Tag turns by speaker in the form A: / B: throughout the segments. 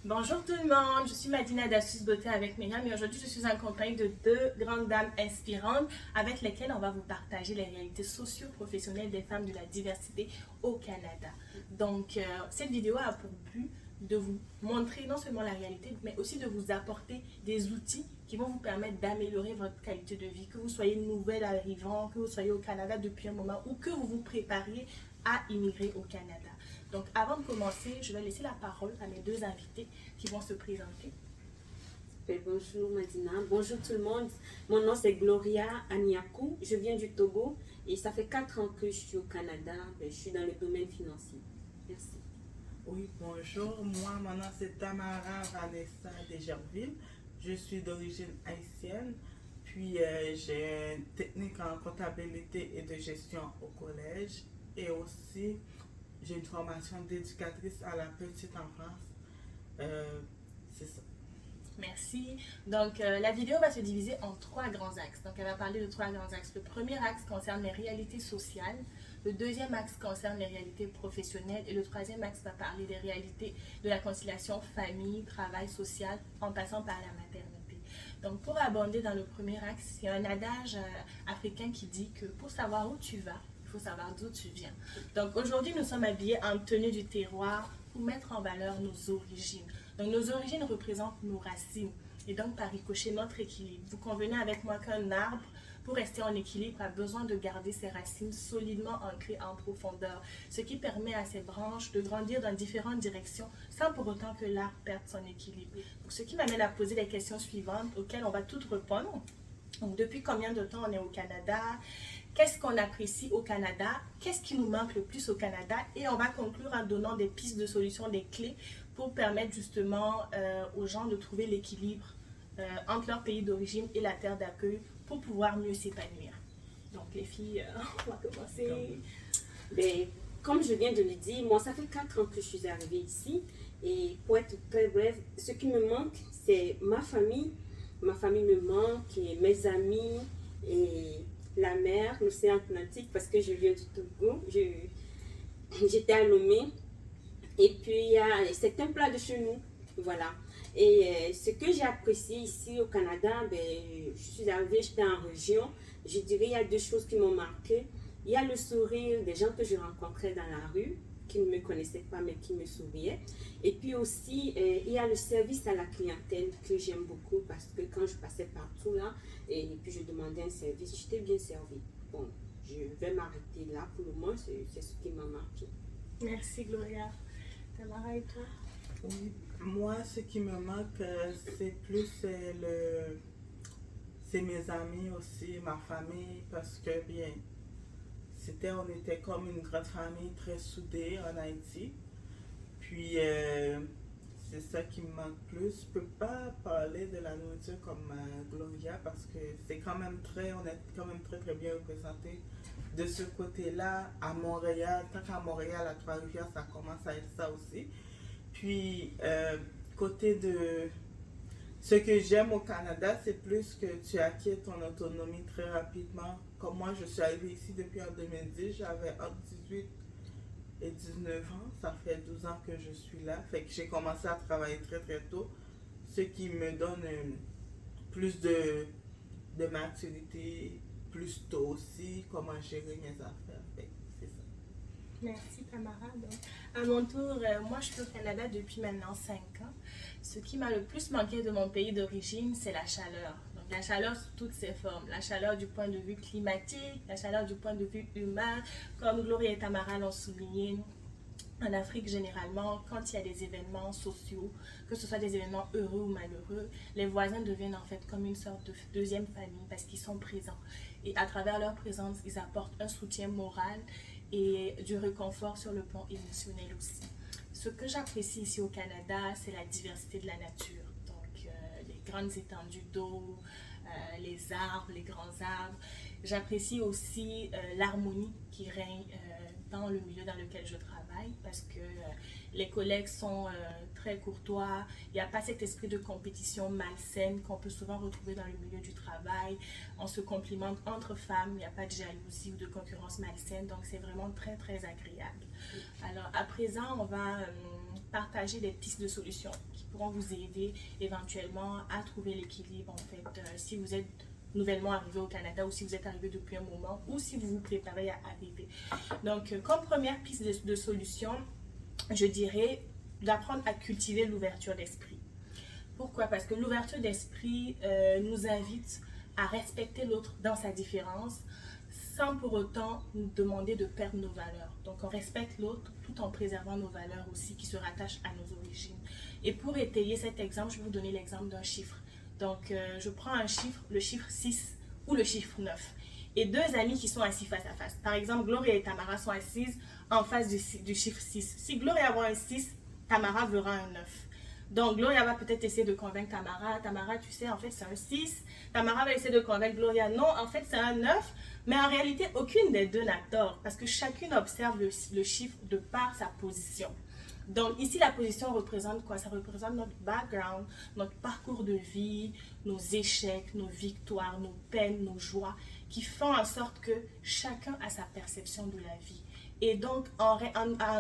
A: Bonjour tout le monde, je suis Madina d'Astuce Beauté avec Myriam et aujourd'hui je suis en compagnie de deux grandes dames inspirantes avec lesquelles on va vous partager les réalités socio-professionnelles des femmes de la diversité au Canada. Donc cette vidéo a pour but de vous montrer non seulement la réalité mais aussi de vous apporter des outils qui vont vous permettre d'améliorer votre qualité de vie, que vous soyez nouvelle arrivant, que vous soyez au Canada depuis un moment ou que vous vous prépariez à immigrer au Canada. Donc, avant de commencer, je vais laisser la parole à mes deux invités qui vont se présenter.
B: Bonjour Madina, bonjour tout le monde. Mon nom c'est Gloria Aniakou, je viens du Togo et ça fait 4 ans que je suis au Canada. Je suis dans le domaine financier. Merci.
C: Oui, bonjour. Moi, mon nom c'est Tamara Vanessa Desgerville. Je suis d'origine haïtienne. Puis, j'ai une technique en comptabilité et de gestion au collège. Et aussi, j'ai une formation d'éducatrice à la petite enfance. C'est ça.
A: Merci. Donc, la vidéo va se diviser en 3 grands axes. Donc, elle va parler de 3 grands axes. Le premier axe concerne les réalités sociales. Le deuxième axe concerne les réalités professionnelles. Et le troisième axe va parler des réalités de la conciliation famille, travail, social, en passant par la maternité. Donc, pour abonder dans le premier axe, il y a un adage africain qui dit que pour savoir où tu vas, il faut savoir d'où tu viens. Donc, aujourd'hui, nous sommes habillés en tenue du terroir pour mettre en valeur nos origines. Donc, nos origines représentent nos racines et donc, par ricochet, notre équilibre. Vous convenez avec moi qu'un arbre, pour rester en équilibre, a besoin de garder ses racines solidement ancrées en profondeur, ce qui permet à ses branches de grandir dans différentes directions sans pour autant que l'arbre perde son équilibre. Donc, ce qui m'amène à poser les questions suivantes auxquelles on va toutes répondre. Donc, depuis combien de temps on est au Canada? Qu'est-ce qu'on apprécie au Canada? Qu'est-ce qui nous manque le plus au Canada? Et on va conclure en donnant des pistes de solutions, des clés pour permettre justement aux gens de trouver l'équilibre entre leur pays d'origine et la terre d'accueil pour pouvoir mieux s'épanouir. Donc les filles, on va commencer.
B: Comme je viens de le dire, moi ça fait 4 ans que je suis arrivée ici. Et pour être très bref, ce qui me manque, c'est ma famille. Ma famille me manque, et mes amis et la mer, l'océan Atlantique, parce que je viens du Togo. J'étais à Lomé. Et puis, c'est un plat de chez nous. Voilà. Et ce que j'ai apprécié ici au Canada, je suis arrivée, j'étais en région. Je dirais, il y a 2 choses qui m'ont marqué. Il y a le sourire des gens que je rencontrais dans la rue, qui ne me connaissaient pas, mais qui me souriaient. Et puis aussi, il y a le service à la clientèle que j'aime beaucoup parce que quand je passais partout là, et puis je demandais un service, j'étais bien servie. Bon, je vais m'arrêter là pour le moment, c'est ce qui m'a marqué.
A: Merci Gloria. Tamara et toi?
C: Oui, moi, ce qui me manque, c'est plus c'est mes amis aussi, ma famille, parce que bien, on était comme une grande famille très soudée en Haïti. Puis, c'est ça qui me manque plus. Je peux pas parler de la nourriture comme Gloria parce que c'est quand même on est quand même très très bien représenté de ce côté-là à Montréal. Tant qu'à Montréal, à Trois-Rivières, ça commence à être ça aussi. Puis, côté de ce que j'aime au Canada, c'est plus que tu acquiers ton autonomie très rapidement. Comme moi, je suis arrivée ici depuis en 2010, j'avais entre 18 et 19 ans. Ça fait 12 ans que je suis là. Fait que j'ai commencé à travailler très très tôt, ce qui me donne plus de maturité, plus tôt aussi, comment gérer mes affaires. Fait que c'est ça.
A: Merci Tamara. Donc, à mon tour, moi je suis au Canada depuis maintenant 5 ans. Ce qui m'a le plus manqué de mon pays d'origine, c'est la chaleur. Donc la chaleur sous toutes ses formes. La chaleur du point de vue climatique, la chaleur du point de vue humain. Comme Gloria et Tamara l'ont souligné, en Afrique, généralement, quand il y a des événements sociaux, que ce soit des événements heureux ou malheureux, les voisins deviennent en fait comme une sorte de deuxième famille parce qu'ils sont présents. Et à travers leur présence, ils apportent un soutien moral et du réconfort sur le plan émotionnel aussi. Ce que j'apprécie ici au Canada, c'est la diversité de la nature. Donc, les grandes étendues d'eau, les arbres, les grands arbres. J'apprécie aussi l'harmonie qui règne dans le milieu dans lequel je travaille parce que les collègues sont très courtois. Il n'y a pas cet esprit de compétition malsaine qu'on peut souvent retrouver dans le milieu du travail. On se complimente entre femmes, il n'y a pas de jalousie ou de concurrence malsaine, donc c'est vraiment très très agréable. Alors à présent, on va partager des pistes de solutions qui pourront vous aider éventuellement à trouver l'équilibre, en fait, si vous êtes nouvellement arrivé au Canada ou si vous êtes arrivé depuis un moment ou si vous vous préparez à arriver. Donc, comme première piste de solution, je dirais d'apprendre à cultiver l'ouverture d'esprit. Pourquoi? Parce que l'ouverture d'esprit nous invite à respecter l'autre dans sa différence sans pour autant nous demander de perdre nos valeurs. Donc on respecte l'autre tout en préservant nos valeurs aussi qui se rattachent à nos origines. Et pour étayer cet exemple, je vais vous donner l'exemple d'un chiffre. Donc je prends un chiffre, le chiffre 6 ou le chiffre 9. Et deux amis qui sont assis face à face. Par exemple, Gloria et Tamara sont assises en face du chiffre 6. Si Gloria voit un 6, Tamara verra un 9. Donc, Gloria va peut-être essayer de convaincre Tamara. Tamara, tu sais, en fait, c'est un 6. Tamara va essayer de convaincre Gloria. Non, en fait, c'est un 9. Mais en réalité, aucune des deux n'a tort. Parce que chacune observe le chiffre de par sa position. Donc, ici, la position représente quoi? Ça représente notre background, notre parcours de vie, nos échecs, nos victoires, nos peines, nos joies, qui font en sorte que chacun a sa perception de la vie. Et donc, en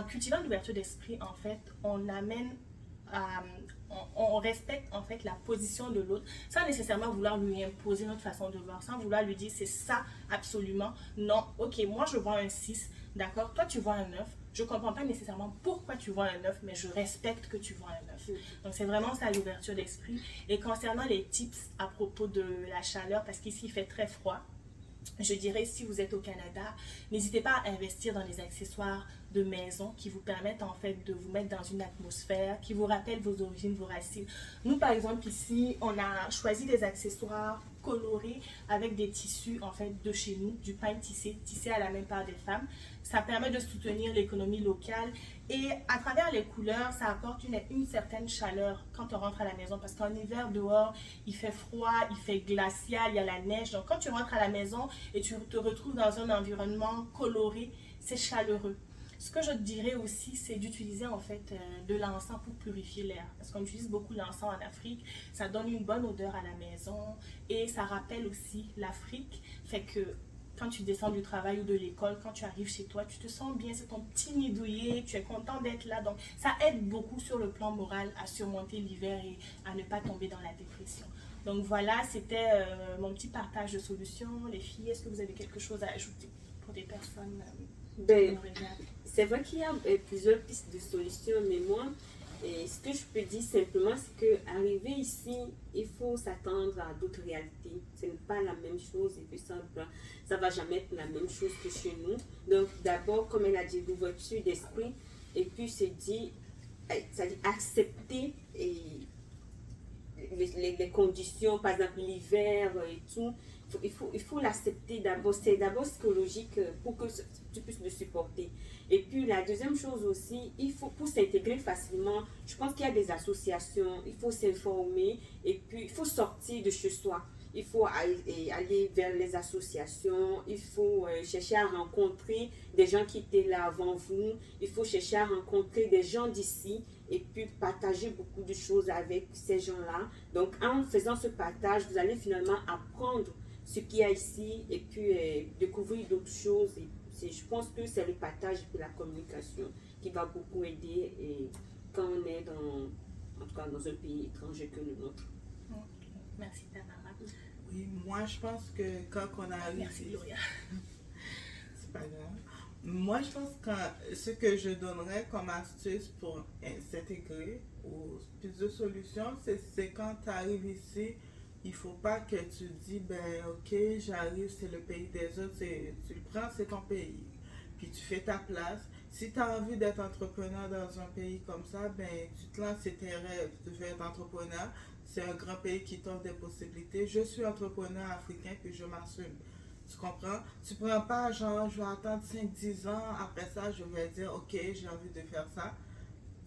A: cultivant l'ouverture d'esprit, en fait, on respecte en fait la position de l'autre sans nécessairement vouloir lui imposer notre façon de voir, sans vouloir lui dire c'est ça absolument. Non, ok, moi je vois un 6, d'accord, toi tu vois un 9, je ne comprends pas nécessairement pourquoi tu vois un 9, mais je respecte que tu vois un 9. Donc c'est vraiment ça l'ouverture d'esprit. Et concernant les tips à propos de la chaleur, parce qu'ici il fait très froid, je dirais, si vous êtes au Canada, n'hésitez pas à investir dans les accessoires de maison qui vous permettent en fait de vous mettre dans une atmosphère, qui vous rappelle vos origines, vos racines. Nous, par exemple, ici, on a choisi des accessoires colorés avec des tissus en fait de chez nous, du pain tissé à la main par des femmes. Ça permet de soutenir l'économie locale et à travers les couleurs, ça apporte une certaine chaleur quand on rentre à la maison parce qu'en hiver, dehors, il fait froid, il fait glacial, il y a la neige. Donc quand tu rentres à la maison et tu te retrouves dans un environnement coloré, c'est chaleureux. Ce que je te dirais aussi, c'est d'utiliser en fait de l'encens pour purifier l'air. Parce qu'on utilise beaucoup l'encens en Afrique. Ça donne une bonne odeur à la maison et ça rappelle aussi l'Afrique. Fait que quand tu descends du travail ou de l'école, quand tu arrives chez toi, tu te sens bien, c'est ton petit nid douillet, tu es content d'être là. Donc ça aide beaucoup sur le plan moral à surmonter l'hiver et à ne pas tomber dans la dépression. Donc voilà, c'était mon petit partage de solutions. Les filles, est-ce que vous avez quelque chose à ajouter pour des personnes
B: c'est vrai qu'il y a plusieurs pistes de solutions, mais moi, ce que je peux dire simplement, c'est qu'arriver ici, il faut s'attendre à d'autres réalités. Ce n'est pas la même chose et puis ça ne va jamais être la même chose que chez nous. Donc d'abord, comme elle a dit, l'ouverture d'esprit, et puis c'est dit, c'est-à-dire accepter les conditions, par exemple l'hiver et tout. Il faut l'accepter d'abord, c'est d'abord psychologique pour que tu puisses le supporter. Et puis la deuxième chose aussi, il faut pour s'intégrer facilement, je pense qu'il y a des associations, il faut s'informer et puis il faut sortir de chez soi. Il faut aller vers les associations, il faut chercher à rencontrer des gens qui étaient là avant vous, il faut chercher à rencontrer des gens d'ici et puis partager beaucoup de choses avec ces gens-là. Donc en faisant ce partage, vous allez finalement apprendre ce qu'il y a ici et puis découvrir d'autres choses. Et je pense que c'est le partage et la communication qui va beaucoup aider et quand on est en tout cas dans un pays étranger que le nôtre.
A: Okay. Merci Tamara.
C: Oui, moi je pense que quand on arrive...
A: Merci Gloria.
C: C'est pas grave. Moi je pense que ce que je donnerais comme astuce pour s'intégrer ou plus de solutions, c'est quand tu arrives ici, il ne faut pas que tu dis, ben ok, j'arrive, c'est le pays des autres, tu le prends, c'est ton pays. Puis tu fais ta place. Si tu as envie d'être entrepreneur dans un pays comme ça, ben tu te lances, c'est tes rêves, tu veux être entrepreneur. C'est un grand pays qui t'offre des possibilités. Je suis entrepreneur africain, puis je m'assume. Tu comprends? Tu ne prends pas genre, je vais attendre 5-10 ans, après ça, je vais dire, ok, j'ai envie de faire ça.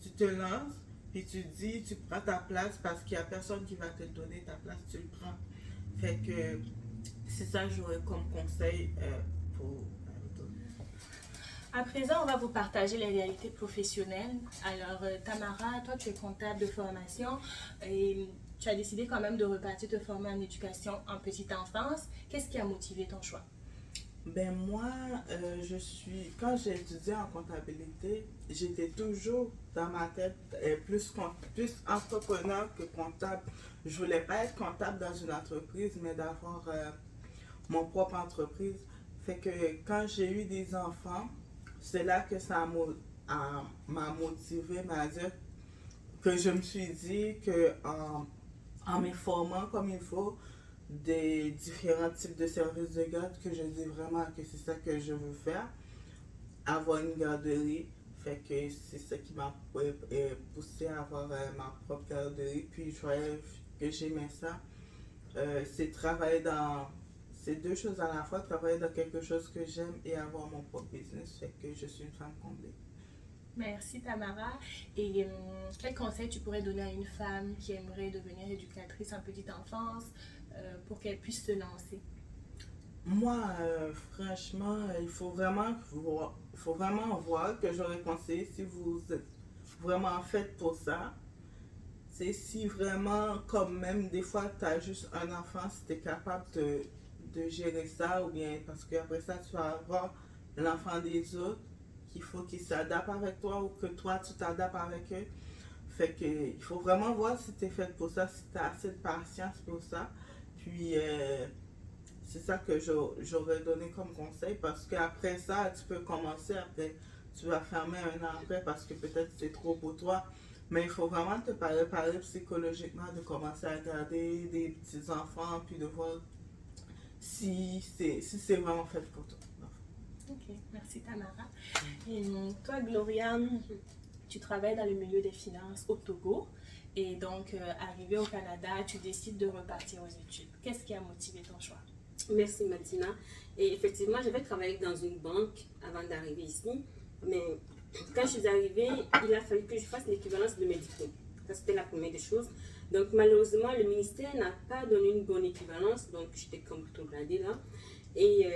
C: Tu te lances. Puis tu dis, tu prends ta place parce qu'il n'y a personne qui va te donner ta place, tu le prends. Fait que c'est ça que j'aurais comme conseil pour...
A: À présent, on va vous partager les réalités professionnelles. Alors, Tamara, toi, tu es comptable de formation et tu as décidé quand même de repartir te former en éducation en petite enfance. Qu'est-ce qui a motivé ton choix?
C: Ben moi, quand j'ai étudié en comptabilité, j'étais toujours dans ma tête plus entrepreneur que comptable. Je voulais pas être comptable dans une entreprise, mais d'avoir mon propre entreprise. Fait que quand j'ai eu des enfants, c'est là que m'a motivé, m'a dit que je me suis dit que en m'informant comme il faut des différents types de services de garde, que je dis vraiment que c'est ça que je veux faire, avoir une garderie. Fait que c'est ça qui m'a poussé à avoir ma propre garderie. Puis je voyais que j'aimais ça. C'est travailler dans. C'est deux choses à la fois, travailler dans quelque chose que j'aime et avoir mon propre business. Fait que je suis une femme comblée.
A: Merci Tamara. Et quel conseil tu pourrais donner à une femme qui aimerait devenir éducatrice en petite enfance pour qu'elle puisse se lancer?
C: Moi, franchement, il faut vraiment voir que j'aurais conseillé si vous êtes vraiment faite pour ça. C'est si vraiment, comme même des fois, tu as juste un enfant, si tu es capable de gérer ça, ou bien parce qu'après ça, tu vas avoir l'enfant des autres, qu'il faut qu'ils s'adaptent avec toi ou que toi, tu t'adaptes avec eux. Fait que, il faut vraiment voir si tu es faite pour ça, si tu as assez de patience pour ça. Puis, c'est ça que j'aurais donné comme conseil parce qu'après ça, tu peux commencer, après, tu vas fermer un an après parce que peut-être c'est trop pour toi. Mais il faut vraiment te préparer psychologiquement de commencer à garder des petits-enfants puis de voir si c'est vraiment fait pour toi.
A: Ok, merci Tamara. Et toi, Gloria, tu travailles dans le milieu des finances au Togo. Et donc, arrivé au Canada, tu décides de repartir aux études. Qu'est-ce qui a motivé ton choix?
B: Merci Martina. Et effectivement, j'avais travaillé dans une banque avant d'arriver ici. Mais quand je suis arrivée, il a fallu que je fasse l'équivalence de mes diplômes. Ça, c'était la première des choses. Donc, malheureusement, le ministère n'a pas donné une bonne équivalence. Donc, j'étais comme plutôt gradée là. Et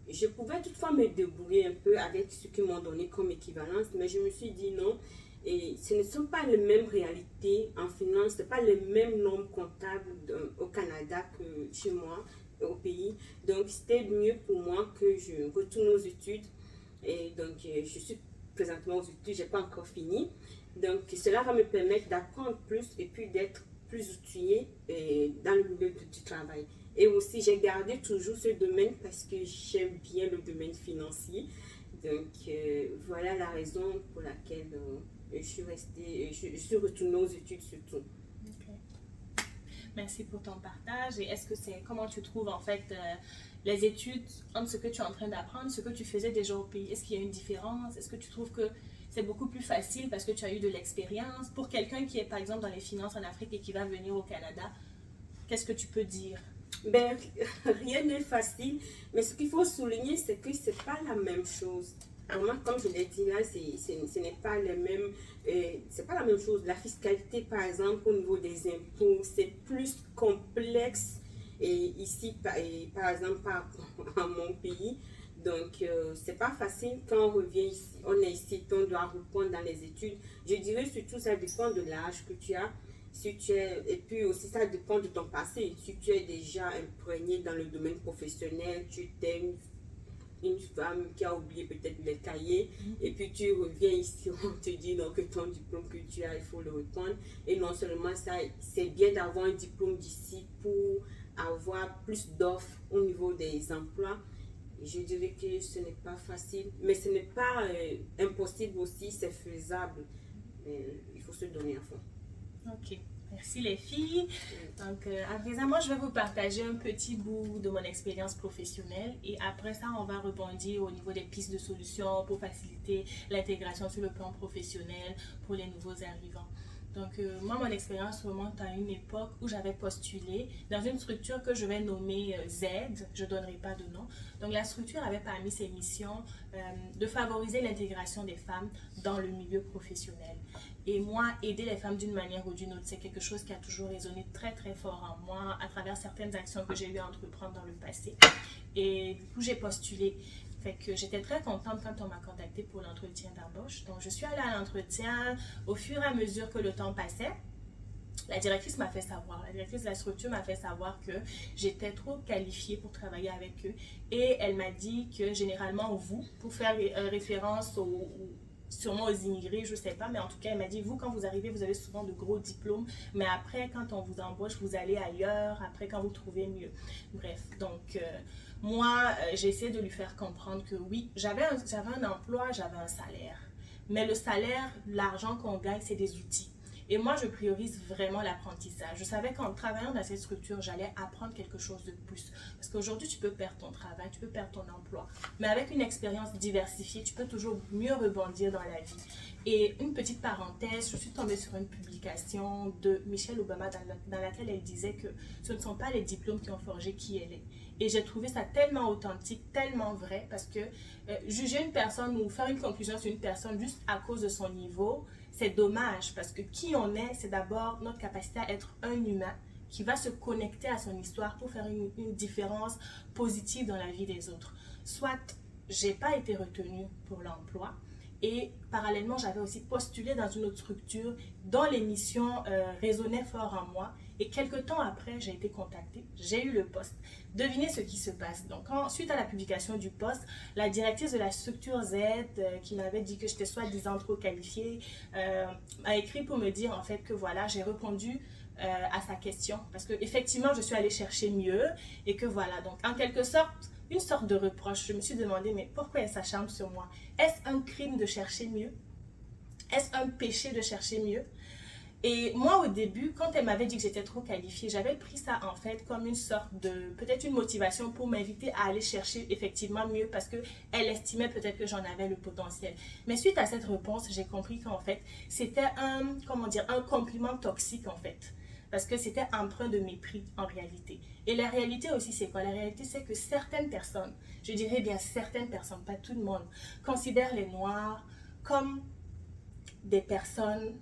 B: je pouvais toutefois me débrouiller un peu avec ce qu'ils m'ont donné comme équivalence. Mais je me suis dit non. Et ce ne sont pas les mêmes réalités en finance. Ce n'est pas les mêmes normes comptables au Canada que chez moi, au pays. Donc, c'était mieux pour moi que je retourne aux études. Et donc, je suis présentement aux études, je n'ai pas encore fini. Donc, cela va me permettre d'apprendre plus et puis d'être plus outillée dans le milieu du travail. Et aussi, j'ai gardé toujours ce domaine parce que j'aime bien le domaine financier. Donc, voilà la raison pour laquelle je suis retournée aux études surtout.
A: Okay. Merci pour ton partage. Et est-ce que comment tu trouves en fait les études entre ce que tu es en train d'apprendre, ce que tu faisais déjà au pays? Est-ce qu'il y a une différence? Est-ce que tu trouves que c'est beaucoup plus facile parce que tu as eu de l'expérience? Pour quelqu'un qui est par exemple dans les finances en Afrique et qui va venir au Canada, qu'est-ce que tu peux dire?
B: Ben, rien n'est facile, mais ce qu'il faut souligner, c'est que ce n'est pas la même chose. Vraiment, comme je l'ai dit là, ce n'est pas le même, c'est pas la même chose. La fiscalité, par exemple, au niveau des impôts, c'est plus complexe ici, par exemple, par rapport à mon pays. Donc, c'est pas facile quand on revient ici, on est ici, on doit reprendre dans les études. Je dirais surtout, ça dépend de l'âge que tu as. Et puis aussi, ça dépend de ton passé. Si tu es déjà imprégné dans le domaine professionnel, tu t'es une femme qui a oublié peut-être les cahiers, et puis tu reviens ici, on te dit donc, que ton diplôme que tu as, il faut le reprendre. Et non seulement ça, c'est bien d'avoir un diplôme d'ici pour avoir plus d'offres au niveau des emplois. Je dirais que ce n'est pas facile, mais ce n'est pas impossible aussi, c'est faisable. Il faut se donner à fond.
A: Ok, merci les filles. Donc, à présent, moi, je vais vous partager un petit bout de mon expérience professionnelle et après ça, on va rebondir au niveau des pistes de solutions pour faciliter l'intégration sur le plan professionnel pour les nouveaux arrivants. Donc, moi, mon expérience remonte à une époque où j'avais postulé dans une structure que je vais nommer Z, je ne donnerai pas de nom. Donc, la structure avait parmi ses missions de favoriser l'intégration des femmes dans le milieu professionnel. Et moi, aider les femmes d'une manière ou d'une autre, c'est quelque chose qui a toujours résonné très, très fort en moi à travers certaines actions que j'ai eu à entreprendre dans le passé. Et du coup, j'ai postulé. Fait que j'étais très contente quand on m'a contactée pour l'entretien d'embauche. Donc, je suis allée à l'entretien au fur et à mesure que le temps passait. La directrice m'a fait savoir, la directrice de la structure m'a fait savoir que j'étais trop qualifiée pour travailler avec eux. Et elle m'a dit que généralement, vous, pour faire référence sûrement aux immigrés, je ne sais pas, mais en tout cas, elle m'a dit, vous, quand vous arrivez, vous avez souvent de gros diplômes, mais après, quand on vous embauche, vous allez ailleurs, après, quand vous trouvez mieux. Bref, donc, moi, j'ai essayé de lui faire comprendre que oui, j'avais un emploi, j'avais un salaire. Mais le salaire, l'argent qu'on gagne, c'est des outils. Et moi, je priorise vraiment l'apprentissage. Je savais qu'en travaillant dans cette structure, j'allais apprendre quelque chose de plus. Parce qu'aujourd'hui, tu peux perdre ton travail, tu peux perdre ton emploi. Mais avec une expérience diversifiée, tu peux toujours mieux rebondir dans la vie. Et une petite parenthèse, je suis tombée sur une publication de Michelle Obama dans laquelle elle disait que ce ne sont pas les diplômes qui ont forgé qui elle est. Et j'ai trouvé ça tellement authentique, tellement vrai, parce que juger une personne ou faire une conclusion sur une personne juste à cause de son niveau, c'est dommage, parce que qui on est, c'est d'abord notre capacité à être un humain qui va se connecter à son histoire pour faire une différence positive dans la vie des autres. Soit j'ai pas été retenue pour l'emploi, et parallèlement, j'avais aussi postulé dans une autre structure dont les missions résonnaient fort en moi. Et quelques temps après, j'ai été contactée, j'ai eu le poste. Devinez ce qui se passe. Donc, suite à la publication du poste, la directrice de la structure Z, qui m'avait dit que j'étais soi-disant trop qualifiée, m'a écrit pour me dire en fait que voilà, j'ai répondu à sa question. Parce qu'effectivement, je suis allée chercher mieux et que voilà. Donc, en quelque sorte, une sorte de reproche. Je me suis demandé, mais pourquoi elle s'acharne sur moi? Est-ce un crime de chercher mieux? Est-ce un péché de chercher mieux? Et moi, au début, quand elle m'avait dit que j'étais trop qualifiée, j'avais pris ça en fait comme une sorte de, peut-être une motivation pour m'inviter à aller chercher effectivement mieux parce qu'elle estimait peut-être que j'en avais le potentiel. Mais suite à cette réponse, j'ai compris qu'en fait, c'était un compliment toxique en fait. Parce que c'était empreint de mépris en réalité. Et la réalité aussi, c'est quoi? La réalité, c'est que certaines personnes, je dirais bien certaines personnes, pas tout le monde, considèrent les Noirs comme des personnes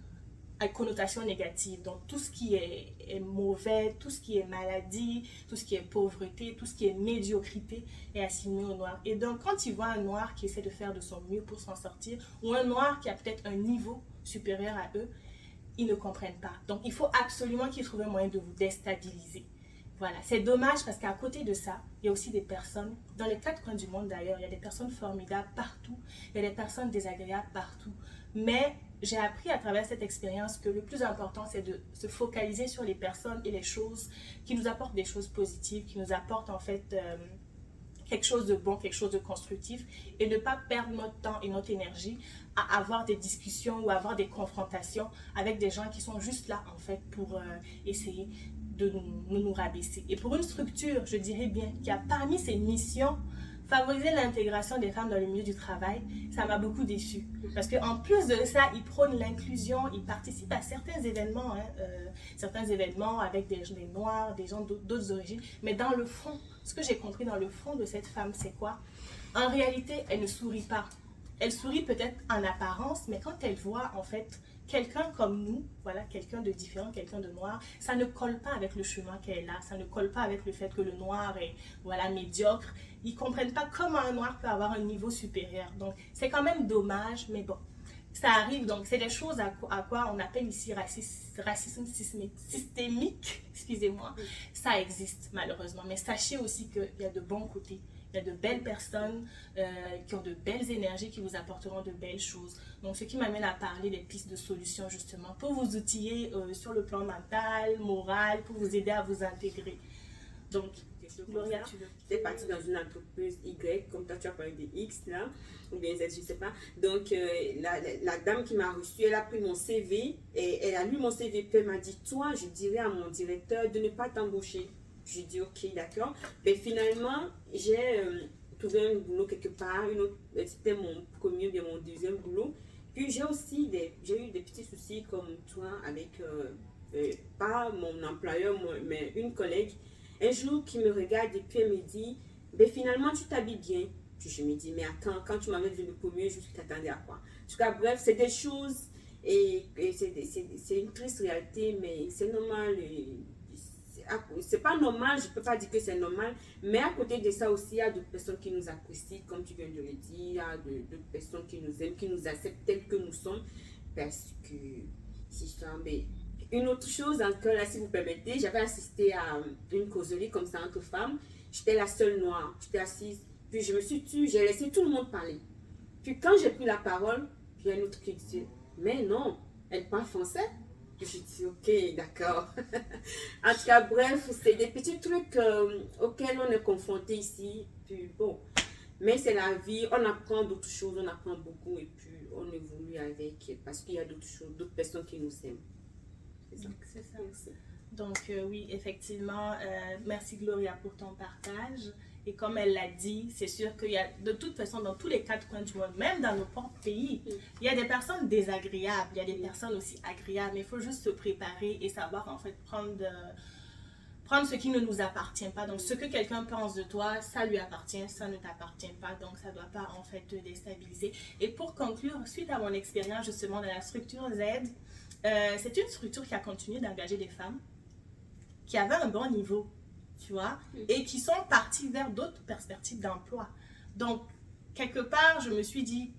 A: à connotation négative. Donc, tout ce qui est mauvais, tout ce qui est maladie, tout ce qui est pauvreté, tout ce qui est médiocrité est assigné aux Noirs. Et donc, quand ils voient un Noir qui essaie de faire de son mieux pour s'en sortir, ou un Noir qui a peut-être un niveau supérieur à eux, ils ne comprennent pas. Donc, il faut absolument qu'ils trouvent un moyen de vous déstabiliser. Voilà, c'est dommage parce qu'à côté de ça, il y a aussi des personnes, dans les quatre coins du monde d'ailleurs, il y a des personnes formidables partout, il y a des personnes désagréables partout. Mais j'ai appris à travers cette expérience que le plus important, c'est de se focaliser sur les personnes et les choses qui nous apportent des choses positives, qui nous apportent en fait quelque chose de bon, quelque chose de constructif et ne pas perdre notre temps et notre énergie à avoir des discussions ou avoir des confrontations avec des gens qui sont juste là en fait pour essayer de nous rabaisser. Et pour une structure, je dirais bien, qui a parmi ses missions favoriser l'intégration des femmes dans le milieu du travail, ça m'a beaucoup déçue. Parce qu'en plus de ça, ils prônent l'inclusion, ils participent à certains événements avec des Noirs, des gens d'autres origines. Mais dans le fond, ce que j'ai compris dans le fond de cette femme, c'est quoi? En réalité, elle ne sourit pas. Elle sourit peut-être en apparence, mais quand elle voit en fait quelqu'un comme nous, voilà, quelqu'un de différent, quelqu'un de noir, ça ne colle pas avec le chemin qu'elle a, ça ne colle pas avec le fait que le noir est voilà, médiocre. Ils ne comprennent pas comment un noir peut avoir un niveau supérieur. Donc, c'est quand même dommage, mais bon, ça arrive. Donc, c'est des choses à quoi on appelle ici racisme systémique, excusez-moi. Ça existe malheureusement, mais sachez aussi qu'il y a de bons côtés. Il y a de belles personnes qui ont de belles énergies, qui vous apporteront de belles choses. Donc, ce qui m'amène à parler des pistes de solutions, justement, pour vous outiller sur le plan mental, moral, pour vous aider à vous intégrer. Donc, Gloria, tu veux?
B: J'étais partie dans une entreprise Y, comme toi tu as parlé de X là, ou bien Z, je ne sais pas. Donc, la dame qui m'a reçue, elle a pris mon CV et elle a lu mon CV. Puis elle m'a dit, toi, je dirais à mon directeur de ne pas t'embaucher. J'ai dit ok, d'accord. Mais finalement, j'ai trouvé un boulot quelque part. C'était mon premier ou bien mon deuxième boulot. Puis j'ai eu des petits soucis comme toi avec, pas mon employeur, mais une collègue. Un jour, qui me regarde et puis elle me dit, ben finalement, tu t'habilles bien. Puis je me dis, mais attends, quand tu m'avais dit le premier jour, tu t'attendais à quoi? En tout cas, bref, c'est des choses et c'est une triste réalité, mais c'est normal. C'est pas normal, je peux pas dire que c'est normal, mais à côté de ça aussi, il y a d'autres personnes qui nous apprécient, comme tu viens de le dire, il y a d'autres personnes qui nous aiment, qui nous acceptent tels que nous sommes, parce que si ça, mais Une autre chose encore, là, si vous permettez, j'avais assisté à une causerie comme ça entre femmes. J'étais la seule noire. J'étais assise. Puis je me suis tue, j'ai laissé tout le monde parler. Puis quand j'ai pris la parole, il y a une autre qui dit, mais non, elle parle français. Puis je dis, ok, d'accord. En tout cas, bref, c'est des petits trucs auxquels on est confronté ici. Puis bon, mais c'est la vie, on apprend d'autres choses, on apprend beaucoup et puis on évolue avec parce qu'il y a d'autres choses, d'autres personnes qui nous aiment. C'est ça.
A: C'est ça.
B: Merci.
A: Donc oui, effectivement, merci Gloria pour ton partage. Et comme elle l'a dit, c'est sûr qu'il y a de toute façon dans tous les quatre coins du monde, même dans nos propres pays, il y a des personnes désagréables, il y a des personnes aussi agréables. Mais il faut juste se préparer et savoir en fait prendre ce qui ne nous appartient pas. Donc ce que quelqu'un pense de toi, ça lui appartient, ça ne t'appartient pas. Donc ça ne doit pas en fait te déstabiliser. Et pour conclure, suite à mon expérience justement dans la structure Z, c'est une structure qui a continué d'engager des femmes qui avaient un bon niveau, tu vois, et qui sont parties vers d'autres perspectives d'emploi. Donc, quelque part, je me suis dit,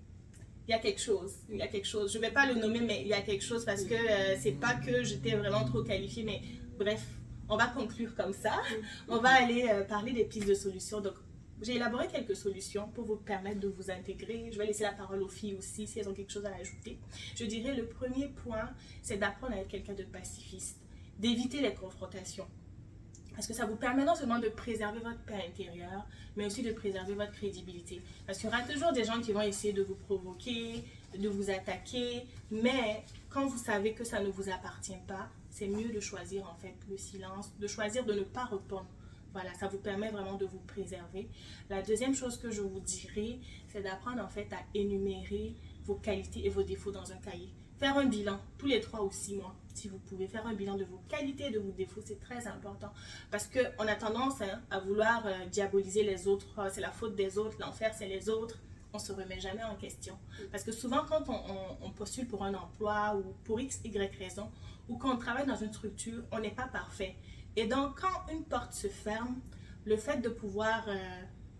A: il y a quelque chose, il y a quelque chose. Je ne vais pas le nommer, mais il y a quelque chose parce que c'est pas que j'étais vraiment trop qualifiée, mais bref, on va conclure comme ça. On va aller parler des pistes de solutions. Donc, j'ai élaboré quelques solutions pour vous permettre de vous intégrer. Je vais laisser la parole aux filles aussi si elles ont quelque chose à ajouter. Je dirais le premier point, c'est d'apprendre à être quelqu'un de pacifiste, d'éviter les confrontations. Parce que ça vous permet non seulement de préserver votre paix intérieure, mais aussi de préserver votre crédibilité. Parce qu'il y aura toujours des gens qui vont essayer de vous provoquer, de vous attaquer, mais quand vous savez que ça ne vous appartient pas, c'est mieux de choisir en fait le silence, de choisir de ne pas répondre. Voilà, ça vous permet vraiment de vous préserver. La deuxième chose que je vous dirais, c'est d'apprendre en fait à énumérer vos qualités et vos défauts dans un cahier. Faire un bilan tous les 3 ou 6 mois, si vous pouvez faire un bilan de vos qualités et de vos défauts, c'est très important. Parce qu'on a tendance à vouloir diaboliser les autres, c'est la faute des autres, l'enfer c'est les autres. On ne se remet jamais en question. Parce que souvent quand on postule pour un emploi ou pour X, Y raison, ou quand on travaille dans une structure, on n'est pas parfait. Et donc quand une porte se ferme, le fait de pouvoir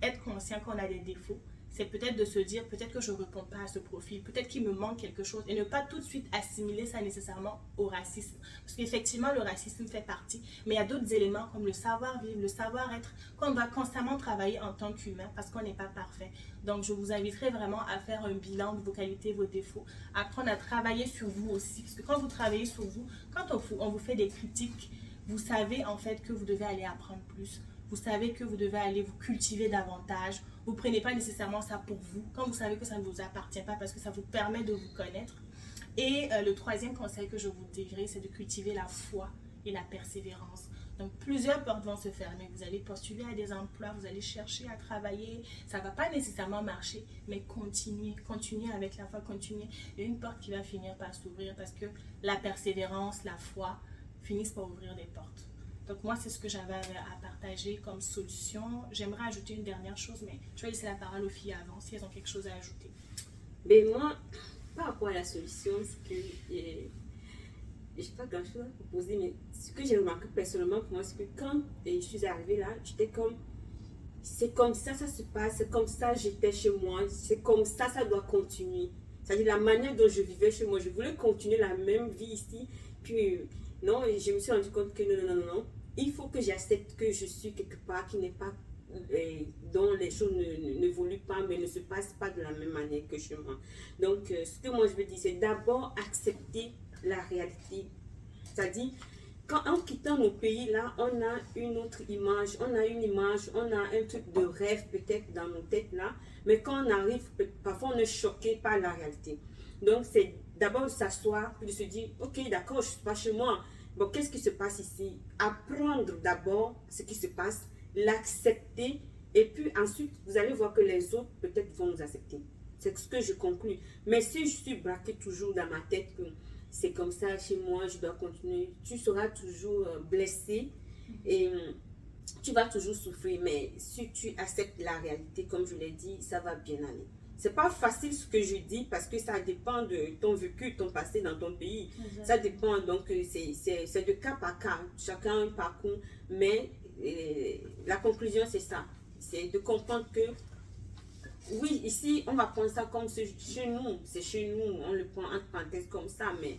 A: être conscient qu'on a des défauts, c'est peut-être de se dire, peut-être que je ne réponds pas à ce profil, peut-être qu'il me manque quelque chose, et ne pas tout de suite assimiler ça nécessairement au racisme. Parce qu'effectivement, le racisme fait partie, mais il y a d'autres éléments comme le savoir-vivre, le savoir-être, qu'on doit constamment travailler en tant qu'humain, parce qu'on n'est pas parfait. Donc, je vous inviterai vraiment à faire un bilan de vos qualités, vos défauts, apprendre à travailler sur vous aussi, parce que quand vous travaillez sur vous, quand on vous fait des critiques, vous savez en fait que vous devez aller apprendre plus. Vous savez que vous devez aller vous cultiver davantage. Vous ne prenez pas nécessairement ça pour vous, quand vous savez que ça ne vous appartient pas, parce que ça vous permet de vous connaître. Et le troisième conseil que je vous dirais, c'est de cultiver la foi et la persévérance. Donc, plusieurs portes vont se fermer. Vous allez postuler à des emplois, vous allez chercher à travailler. Ça ne va pas nécessairement marcher, mais continuez avec la foi, continuez. Il y a une porte qui va finir par s'ouvrir parce que la persévérance, la foi finissent par ouvrir des portes. Donc moi, c'est ce que j'avais à partager comme solution. J'aimerais ajouter une dernière chose, mais je vais laisser la parole aux filles avant, si elles ont quelque chose à ajouter.
B: Mais moi, par rapport à la solution, c'est que je n'ai pas grand-chose à proposer, mais ce que j'ai remarqué personnellement pour moi, c'est que quand je suis arrivée là, j'étais comme, c'est comme ça se passe, c'est comme ça j'étais chez moi, c'est comme ça doit continuer. C'est-à-dire la manière dont je vivais chez moi, je voulais continuer la même vie ici, puis non, et je me suis rendu compte que non. Il faut que j'accepte que je suis quelque part qui n'est pas, dont les choses n'évoluent pas, mais ne se passent pas de la même manière que chez moi. Donc, ce que moi je veux dire, c'est d'abord accepter la réalité. C'est-à-dire, en quittant nos pays, là, on a une autre image, on a un truc de rêve peut-être dans nos têtes là, mais quand on arrive, parfois on est choqué par la réalité. Donc, c'est d'abord de s'asseoir, puis de se dire, ok, d'accord, je ne suis pas chez moi. Bon, qu'est-ce qui se passe ici? Apprendre d'abord ce qui se passe, l'accepter, et puis ensuite, vous allez voir que les autres peut-être vont nous accepter. C'est ce que je conclus. Mais si je suis braquée toujours dans ma tête que c'est comme ça chez moi, je dois continuer, tu seras toujours blessé et tu vas toujours souffrir. Mais si tu acceptes la réalité, comme je l'ai dit, ça va bien aller. C'est pas facile ce que je dis parce que ça dépend de ton vécu, ton passé dans ton pays. Exactement. Ça dépend, donc c'est de cas par cas, chacun un parcours. Mais la conclusion c'est ça, c'est de comprendre que oui, ici on va prendre ça comme chez nous, c'est chez nous, on le prend entre parenthèses comme ça, mais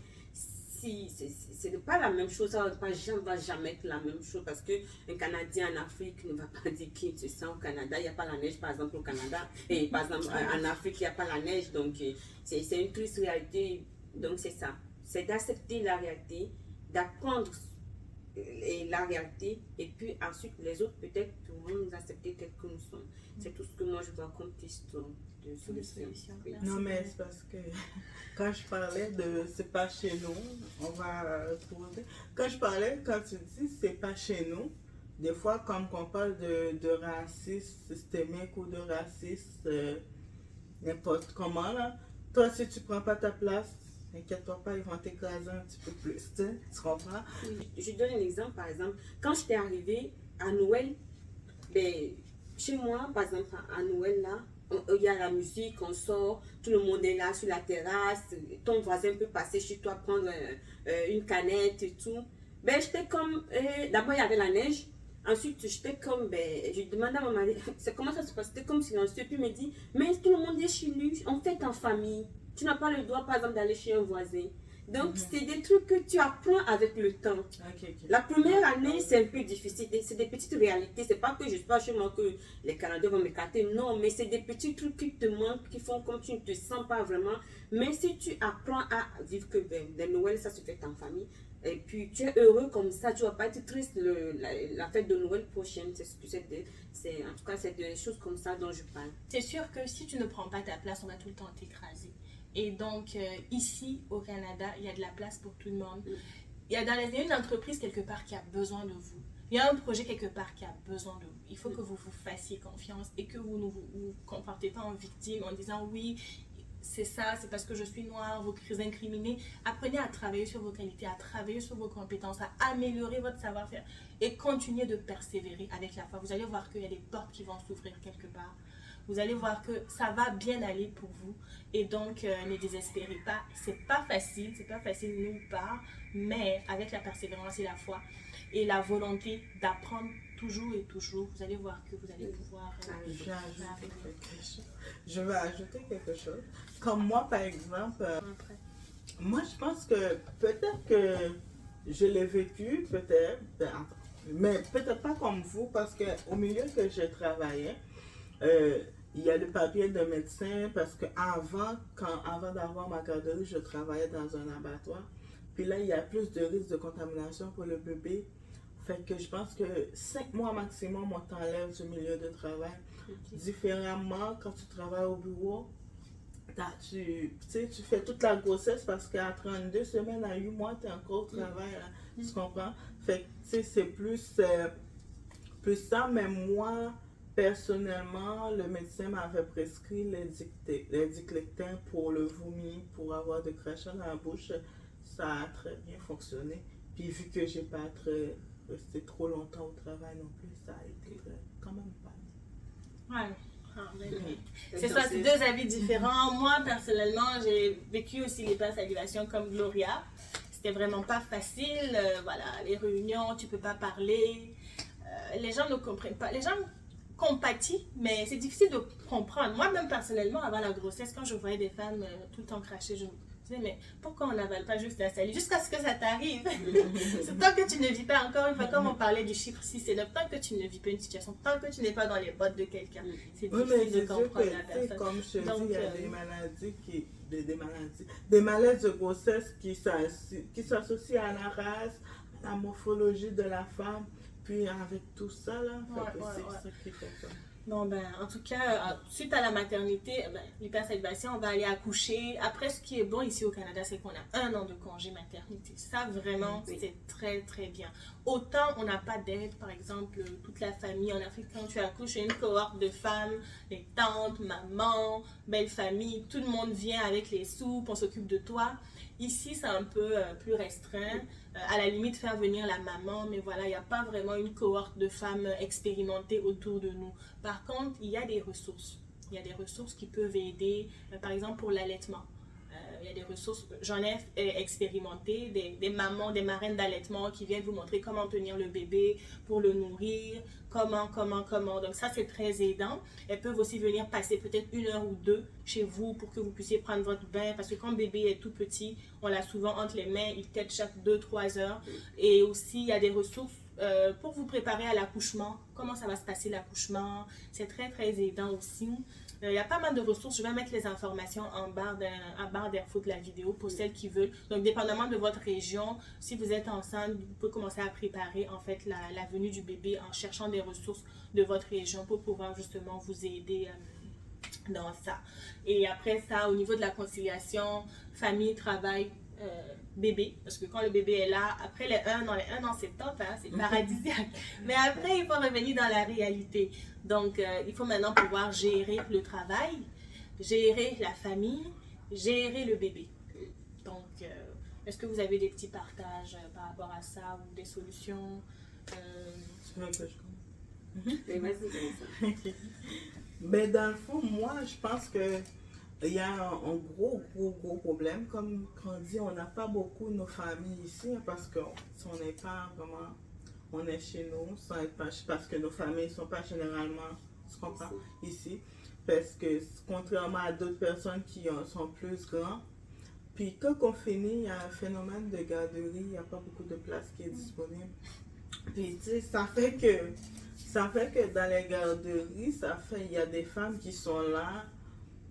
B: si ce n'est pas la même chose, ça ne va jamais être la même chose parce qu'un Canadien en Afrique ne va pas dire qu'il se sent au Canada, il n'y a pas la neige par exemple au Canada, et par exemple en Afrique il n'y a pas la neige, donc c'est une triste réalité, donc c'est ça, c'est d'accepter la réalité, d'apprendre la réalité, et puis ensuite les autres peut-être pourront nous accepter tels que nous sommes. C'est tout ce que moi je vois comme piste de solution. Oui.
C: Non, mais c'est parce que quand je parlais de c'est pas chez nous, on va poser. Quand tu dis c'est pas chez nous, des fois, comme on parle de racisme systémique ou de racisme n'importe comment, là, toi, si tu prends pas ta place, inquiète-toi pas, ils vont t'écraser un petit peu plus, tu comprends?
B: Je donne un exemple, par exemple, quand j'étais arrivée à Noël, ben, chez moi, par exemple, à Noël, là, il y a la musique, on sort, tout le monde est là sur la terrasse, ton voisin peut passer chez toi prendre une canette et tout. Ben, j'étais comme, d'abord il y avait la neige, ensuite j'étais comme, ben, je demandais à ma mari, c'est comment ça se passe, c'était comme silencieux, puis il me dit, mais tout le monde est chez lui, on fait en famille, tu n'as pas le droit par exemple d'aller chez un voisin. Donc, c'est des trucs que tu apprends avec le temps. La première année, c'est un peu difficile. C'est des petites réalités. C'est pas que je suis pas chez moi que les Canadiens vont m'écarter. Non, mais c'est des petits trucs qui te manquent, qui font comme tu ne te sens pas vraiment. Mais si tu apprends à vivre que les Noël, ça se fait en famille. Et puis, tu es heureux comme ça. Tu ne vas pas être triste la fête de Noël prochaine. En tout cas, c'est des choses comme ça dont je parle.
A: C'est sûr que si tu ne prends pas ta place, on va tout le temps t'écraser. Et donc, ici, au Canada, il y a de la place pour tout le monde. Il y a une entreprise quelque part qui a besoin de vous. Il y a un projet quelque part qui a besoin de vous. Il faut que vous vous fassiez confiance et que vous ne vous comportez pas en victime en disant oui, c'est ça, c'est parce que je suis noire, vous incriminez. Apprenez à travailler sur vos qualités, à travailler sur vos compétences, à améliorer votre savoir-faire et continuez de persévérer avec la foi. Vous allez voir qu'il y a des portes qui vont s'ouvrir quelque part. Vous allez voir que ça va bien aller pour vous. Et donc, ne désespérez pas. C'est pas facile nulle part. Mais avec la persévérance et la foi et la volonté d'apprendre toujours et toujours, vous allez voir que vous allez pouvoir...
C: Je vais ajouter quelque chose. Comme moi, par exemple, moi, je pense que peut-être que je l'ai vécu, peut-être, mais peut-être pas comme vous, parce qu'au milieu que je travaillais, il y a le papier de médecin parce que avant d'avoir ma garderie, je travaillais dans un abattoir. Puis là, il y a plus de risques de contamination pour le bébé. Fait que je pense que 5 mois maximum, on t'enlève du milieu de travail. Différemment, quand tu travailles au bureau, tu fais toute la grossesse parce qu'à 32 semaines, à 8 mois, tu es encore au travail. Là, tu comprends? Fait que c'est plus ça, mais moi... Personnellement, le médecin m'avait prescrit les diclectins pour le vomi, pour avoir des crachats dans la bouche. Ça a très bien fonctionné. Puis vu que j'ai pas resté trop longtemps au travail non plus, ça a été quand même pas bien.
A: Ouais. C'est ça, c'est deux avis différents. Moi, personnellement, j'ai vécu aussi les passes salivation comme Gloria. C'était vraiment pas facile. Voilà, les réunions, tu peux pas parler. Les gens ne comprennent pas. Les gens compatis, mais c'est difficile de comprendre. Moi-même, personnellement, avant la grossesse, quand je voyais des femmes tout le temps cracher, je me disais, mais pourquoi on n'avale pas juste la salive jusqu'à ce que ça t'arrive? C'est tant que tu ne vis pas, encore une fois, comme on parlait du chiffre 6 et 9, tant que tu ne vis pas une situation, tant que tu n'es pas dans les bottes de quelqu'un, c'est difficile de comprendre la personne.
C: Comme je te dis, il y a des maladies de grossesse qui s'associent à la race, à la morphologie de la femme. Puis avec tout ça, là, c'est ça qui fait ça.
A: Non, ben, en tout cas, suite à la maternité, l'hypersalivation, on va aller accoucher. Après, ce qui est bon ici au Canada, c'est qu'on a 1 an de congé maternité. Ça, vraiment, c'est très, très bien. Autant, on n'a pas d'aide, par exemple, toute la famille en Afrique, quand tu accouches, il y a une cohorte de femmes, les tantes, maman, belle famille, tout le monde vient avec les soupes, on s'occupe de toi. Ici, c'est un peu plus restreint. À la limite, faire venir la maman, mais voilà, il n'y a pas vraiment une cohorte de femmes expérimentées autour de nous. Par contre, il y a des ressources. Il y a des ressources qui peuvent aider, par exemple pour l'allaitement. il y a des ressources, j'en ai expérimenté, des mamans, des marraines d'allaitement qui viennent vous montrer comment tenir le bébé pour le nourrir, comment. Donc ça, c'est très aidant. Elles peuvent aussi venir passer peut-être 1 heure ou 2 chez vous pour que vous puissiez prendre votre bain. Parce que quand le bébé est tout petit, on l'a souvent entre les mains, il tète chaque 2-3 heures. Et aussi, il y a des ressources pour vous préparer à l'accouchement. Comment ça va se passer l'accouchement? C'est très, très aidant aussi. Il y a pas mal de ressources. Je vais mettre les informations en barre d'infos de la vidéo pour celles qui veulent. Donc, dépendamment de votre région, si vous êtes enceinte, vous pouvez commencer à préparer en fait la venue du bébé en cherchant des ressources de votre région pour pouvoir justement vous aider dans ça. Et après ça, au niveau de la conciliation, famille, travail, bébé, parce que quand le bébé est là, après les 1 an c'est top, hein, c'est paradisiaque, mais après il faut revenir dans la réalité. Donc il faut maintenant pouvoir gérer le travail, gérer la famille, gérer le bébé. Donc est-ce que vous avez des petits partages par rapport à ça ou des solutions?
C: Tu veux que je commence?
B: Mais vas-y, comme ça.
C: Mais dans le fond, moi, je pense que il y a un gros problème. Comme on dit, on n'a pas beaucoup nos familles ici hein, parce que si on n'est pas vraiment, on est chez nous, parce que nos familles ne sont pas généralement, tu comprends, ici. Parce que contrairement à d'autres personnes qui sont plus grands, puis quand on finit, il y a un phénomène de garderie, il n'y a pas beaucoup de place qui est disponible. Puis tu sais, ça fait que dans les garderies, il y a des femmes qui sont là,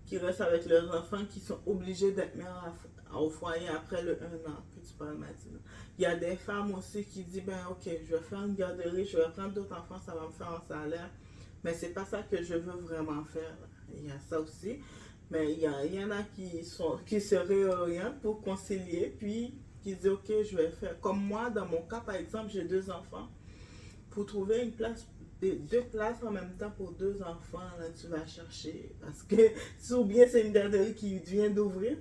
C: qui restent avec leurs enfants, qui sont obligées d'être mères au foyer après le 1 an que tu parles maintenant. Il y a des femmes aussi qui disent, ben ok, je vais faire une garderie, je vais prendre d'autres enfants, ça va me faire un salaire, mais c'est pas ça que je veux vraiment faire. Il y a ça aussi, mais il y en a qui se réorientent pour concilier, puis qui disent, ok, je vais faire. Comme moi, dans mon cas, par exemple, j'ai 2 enfants. Pour trouver une place, 2 places en même temps pour 2 enfants, là, tu vas chercher. Parce que, ou bien c'est une garderie qui vient d'ouvrir,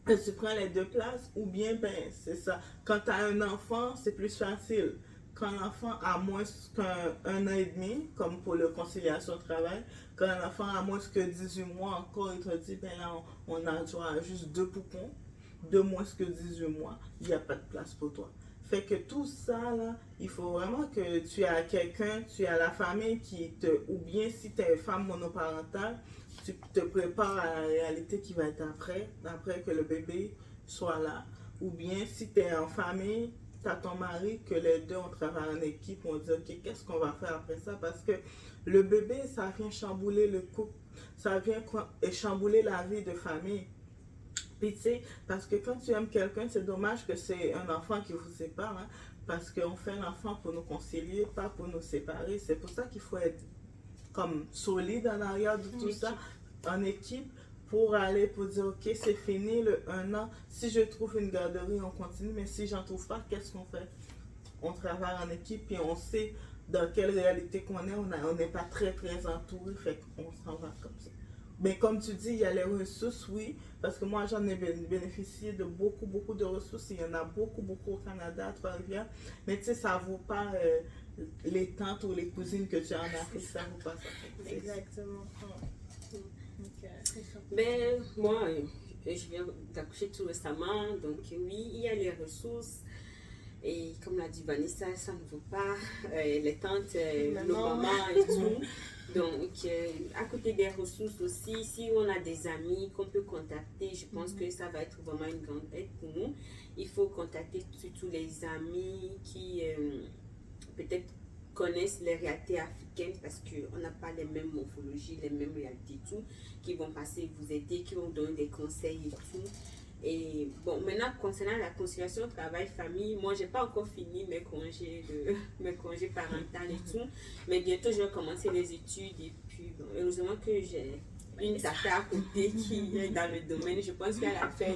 C: tu prends les 2 places, ou bien, ben, c'est ça. Quand tu as un enfant, c'est plus facile. Quand l'enfant a moins qu'un an et demi, comme pour la conciliation travail, quand l'enfant a moins que 18 mois encore, il te dit, ben là, on a juste 2 poupons, de moins que 18 mois, il n'y a pas de place pour toi. Fait que tout ça, là, il faut vraiment que tu as quelqu'un, tu as la famille ou bien si tu es femme monoparentale, tu te prépares à la réalité qui va être après que le bébé soit là. Ou bien si tu es en famille, tu as ton mari, que les deux, on travaille en équipe, on dit, ok, qu'est-ce qu'on va faire après ça? Parce que le bébé, ça vient chambouler le couple, ça vient chambouler la vie de famille. Puis tu sais, parce que quand tu aimes quelqu'un, c'est dommage que c'est un enfant qui vous sépare, hein, parce qu'on fait l'enfant pour nous concilier, pas pour nous séparer. C'est pour ça qu'il faut être comme solide en arrière de tout ça, en équipe, pour dire, ok, c'est fini le 1 an. Si je trouve une garderie, on continue, mais si j'en trouve pas, qu'est-ce qu'on fait? On travaille en équipe, puis on sait dans quelle réalité qu'on est, on n'est pas très entouré, fait qu'on s'en va comme ça. Mais comme tu dis, il y a les ressources, oui, parce que moi j'en ai bénéficié de beaucoup de ressources. Il y en a beaucoup au Canada, à Trois-Rivières. Mais tu sais, ça ne vaut pas les tantes ou les cousines que tu as en Afrique, ça ne vaut pas ça.
A: Exactement.
B: Ben, moi, je viens d'accoucher tout récemment, donc oui, il y a les ressources. Et comme l'a dit Vanessa, ça ne vaut pas les tantes, nos mamans et tout. Donc, à côté des ressources aussi, si on a des amis qu'on peut contacter, je pense que ça va être vraiment une grande aide pour nous. Il faut contacter surtout les amis qui peut-être connaissent les réalités africaines parce qu'on n'a pas les mêmes morphologies, les mêmes réalités et tout, qui vont passer vous aider, qui vont donner des conseils et tout. Et bon, maintenant, concernant la conciliation travail-famille, moi, j'ai pas encore fini mes congés parentaux et tout. Mais bientôt, je vais commencer les études. Et puis, bon, heureusement que j'ai une tata à côté qui est dans le domaine. Je pense qu'à la fin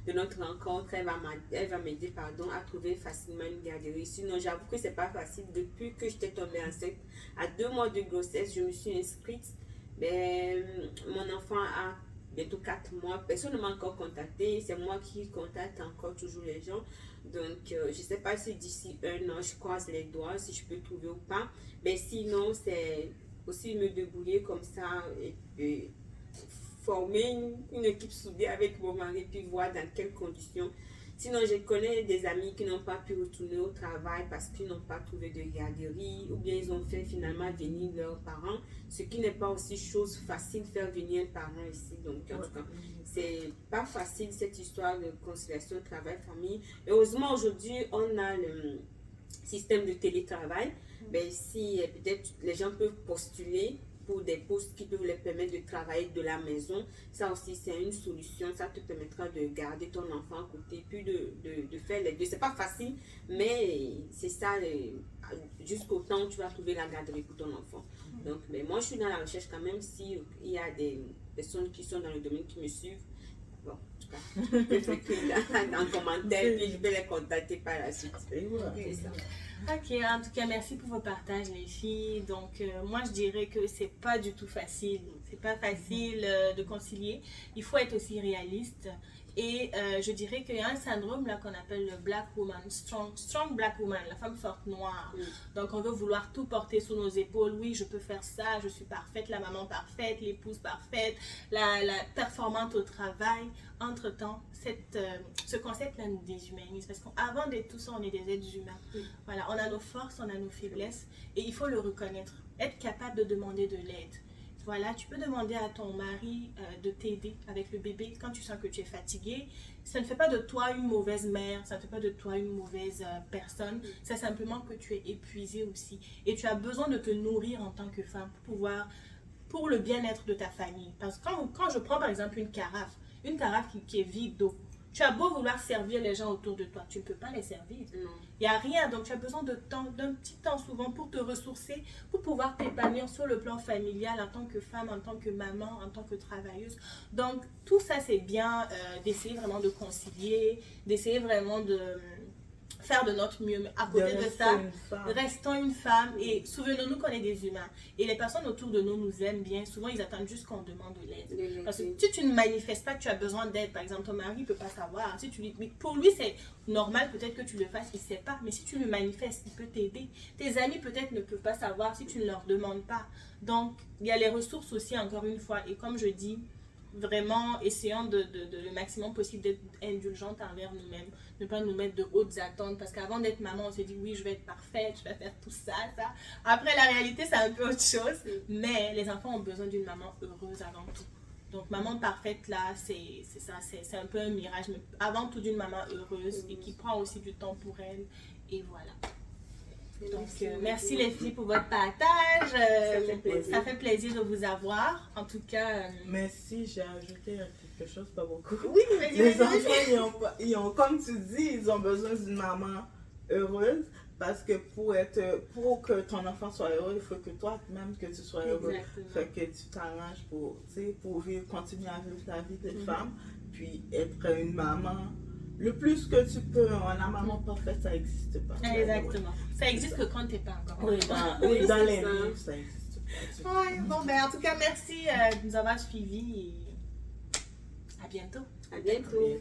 B: de notre rencontre, elle va m'aider à trouver facilement une garderie. Sinon, j'avoue que c'est pas facile. Depuis que j'étais tombée enceinte, à 2 mois de grossesse, je me suis inscrite. Mais mon enfant a bientôt 4 mois, personne ne m'a encore contacté, c'est moi qui contacte encore toujours les gens. Donc, je ne sais pas si d'ici 1 an, je croise les doigts, si je peux trouver ou pas. Mais sinon, c'est aussi me débrouiller comme ça. Et former une équipe soudée avec mon mari, puis voir dans quelles conditions. Sinon, je connais des amis qui n'ont pas pu retourner au travail parce qu'ils n'ont pas trouvé de garderie ou bien ils ont fait finalement venir leurs parents, ce qui n'est pas aussi chose facile de faire venir un parent ici. Donc, en tout cas, c'est pas facile cette histoire de conciliation travail-famille. Heureusement, aujourd'hui, on a le système de télétravail. Ben, si peut-être les gens peuvent postuler pour des postes qui peuvent leur permettre de travailler de la maison, ça aussi c'est une solution, ça te permettra de garder ton enfant à côté, puis de faire les deux. C'est pas facile, mais c'est ça, jusqu'au temps où tu vas trouver la garderie pour ton enfant. Donc, ben, moi je suis dans la recherche quand même, s'il y a des personnes qui sont dans le domaine qui me suivent, bon, en tout cas, je peux écrire dans commentaire, puis je vais les contacter par la suite. C'est ça.
A: Ok, en tout cas, merci pour vos partages, les filles. Donc, moi, je dirais que c'est pas du tout facile. C'est pas facile de concilier. Il faut être aussi réaliste. Et je dirais qu'il y a un syndrome là qu'on appelle le Black Woman, strong Black Woman, la femme forte noire. Donc, on veut vouloir tout porter sur nos épaules. Oui, je peux faire ça, je suis parfaite, la maman parfaite, l'épouse parfaite, la performante au travail. Entre-temps, ce concept-là nous déshumanise parce qu'avant d'être tout ça, on est des êtres humains. Voilà, on a nos forces, on a nos faiblesses et il faut le reconnaître. Être capable de demander de l'aide. Voilà, tu peux demander à ton mari de t'aider avec le bébé quand tu sens que tu es fatigué. Ça ne fait pas de toi une mauvaise mère, ça ne fait pas de toi une mauvaise personne. C'est simplement que tu es épuisé aussi. Et tu as besoin de te nourrir en tant que femme pour le bien-être de ta famille. Parce que quand je prends par exemple une carafe qui est vide d'eau, tu as beau vouloir servir les gens autour de toi, tu ne peux pas les servir. Il n'y a rien, donc tu as besoin d'un petit temps souvent pour te ressourcer, pour pouvoir t'épanouir sur le plan familial en tant que femme, en tant que maman, en tant que travailleuse. Donc tout ça c'est bien d'essayer vraiment de concilier, d'essayer vraiment de faire de notre mieux. Mais à côté de ça, restons une femme et souvenons-nous qu'on est des humains. Et les personnes autour de nous nous aiment bien. Souvent, ils attendent juste qu'on demande de l'aide. Parce que si tu ne manifestes pas que tu as besoin d'aide, par exemple, ton mari ne peut pas savoir. Si tu lui, mais pour lui, c'est normal peut-être que tu le fasses, il ne sait pas. Mais si tu le manifestes, il peut t'aider. Tes amis peut-être ne peuvent pas savoir si tu ne leur demandes pas. Donc, il y a les ressources aussi, encore une fois. Et comme je dis, vraiment essayons de le maximum possible d'être indulgente envers nous-mêmes, ne pas nous mettre de hautes attentes parce qu'avant d'être maman on se dit oui je vais être parfaite, je vais faire tout ça. Après la réalité c'est un peu autre chose, mais les enfants ont besoin d'une maman heureuse avant tout. Donc maman parfaite là c'est ça, c'est un peu un mirage, mais avant tout d'une maman heureuse et qui prend aussi du temps pour elle et voilà. Donc, merci les filles pour votre partage. Ça fait plaisir de vous avoir. En tout cas.
C: Merci, j'ai ajouté quelque chose, pas beaucoup.
A: Oui,
C: les enfants, ils ont, comme tu dis, ils ont besoin d'une maman heureuse parce que pour que ton enfant soit heureux, il faut que toi-même que tu sois heureux. Fait que tu t'arranges pour continuer à vivre ta vie de femme, puis être une maman. Le plus que tu peux, la maman parfaite, ça n'existe pas.
A: Exactement. Ça existe que quand tu n'es pas encore.
C: Oui, dans les livres, ça n'existe pas.
A: Ouais, bon, ben, en tout cas, merci de nous avoir suivis et à bientôt.
B: À bientôt.